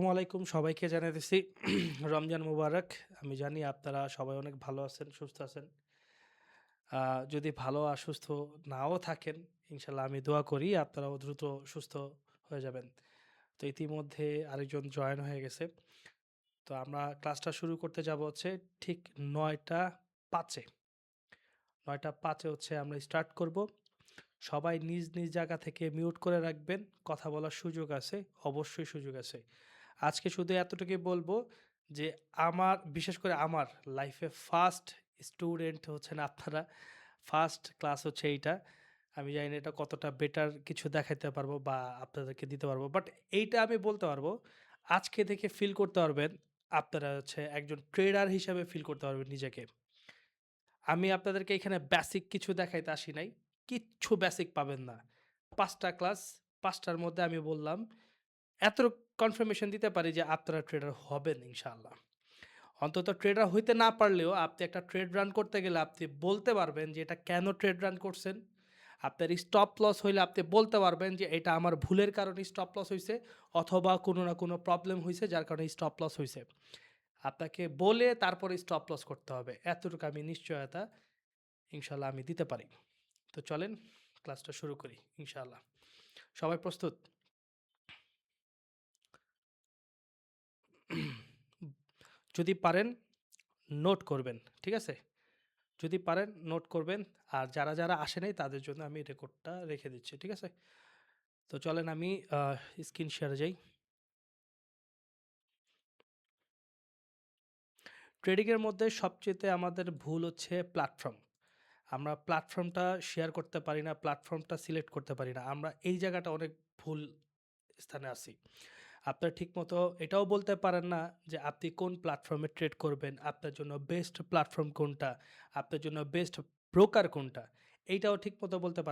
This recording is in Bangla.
আসসালামু আলাইকুম সবাইকে জানাতেছি রমজান মুবারক। আমি জানি আপনারা সবাই অনেক ভালো আছেন, সুস্থ আছেন। আ যদি ভালো আর সুস্থ নাও থাকেন, ইনশাআল্লাহ আমি দোয়া করি আপনারাও দ্রুত সুস্থ হয়ে যাবেন। তো ইতিমধ্যে আরেকজন জয়েন হয়ে গেছে। তো আমরা ক্লাসটা শুরু করতে যাব হচ্ছে ঠিক ৯টা ৫ এ। ৯টা ৫ এ হচ্ছে আমরা স্টার্ট করব। সবাই নিজ, নিজ জায়গা থেকে মিউট করে রাখবেন। কথা বলার সুযোগ আছে, অবশ্যই সুযোগ আছে। আজকে শুধু এতটুকুই বলবো যে বিশেষ করে আমার লাইফে ফার্স্ট স্টুডেন্ট হচ্ছেন আপনারা। ফার্স্ট ক্লাস হচ্ছে এইটা। আমি জানি না এটা কতটা বেটার কিছু দেখাইতে পারবো বা আপনাদেরকে দিতে পারবো। বাট এইটা আমি বলতে পারবো, আজকে থেকে ফিল করতে পারবেন, আপনারা হচ্ছে একজন ট্রেডার হিসাবে ফিল করতে পারবেন নিজেকে। আমি আপনাদেরকে এখানে বেসিক কিছু দেখাইতে আসি নাই। কিচ্ছু বেসিক পাবেন না। ৫ টা ক্লাস, ৫ টার মধ্যে আমি বললাম এতটুক কনফার্মেশন দিতে পারি যে আপনারা ট্রেডার হবেন ইনশাআল্লাহ। অন্তত ট্রেডার হইতে না পারলেও আপনি একটা ট্রেড রান করতে গেলে আপনি বলতে পারবেন যে এটা কেন ট্রেড রান করছেন। আপনার স্টপ লস হইলে আপনি বলতে পারবেন যে এটা আমার ভুলের কারণে স্টপ লস হইছে অথবা কোনো না কোনো প্রবলেম হইছে যার কারণে স্টপ লস হইছে। আপনাকে বলে তারপরে স্টপ লস করতে হবে। এতটুকু আমি নিশ্চয়তা ইনশাআল্লাহ আমি দিতে পারি। তো চলেন ক্লাসটা শুরু করি ইনশাআল্লাহ। সবাই প্রস্তুত? যদি পারেন নোট করবেন। ঠিক আছে? যদি পারেন নোট করবেন। আর যারা আসে নাই তাদের জন্য আমি রেকর্ডটা রেখে দিচ্ছি। ঠিক আছে? তো চলেন আমি স্ক্রিন শেয়ারে যাই। ট্রেডিং এর মধ্যে সবচাইতে আমাদের ভুল হচ্ছে প্ল্যাটফর্ম। আমরা প্ল্যাটফর্মটা শেয়ার করতে পারি না, প্ল্যাটফর্মটা সিলেক্ট করতে পারি না। আমরা এই জায়গাটা অনেক ভুল স্থানে আছি। আপনারা ঠিকমতো এটাও বলতে পারেন না যে আপনি কোন প্ল্যাটফর্মে ট্রেড করবেন, আপনার জন্য বেস্ট প্ল্যাটফর্ম কোনটা, আপনার জন্য বেস্ট ব্রোকার কোনটা, এইটাও ঠিকমতো বলতে পারেন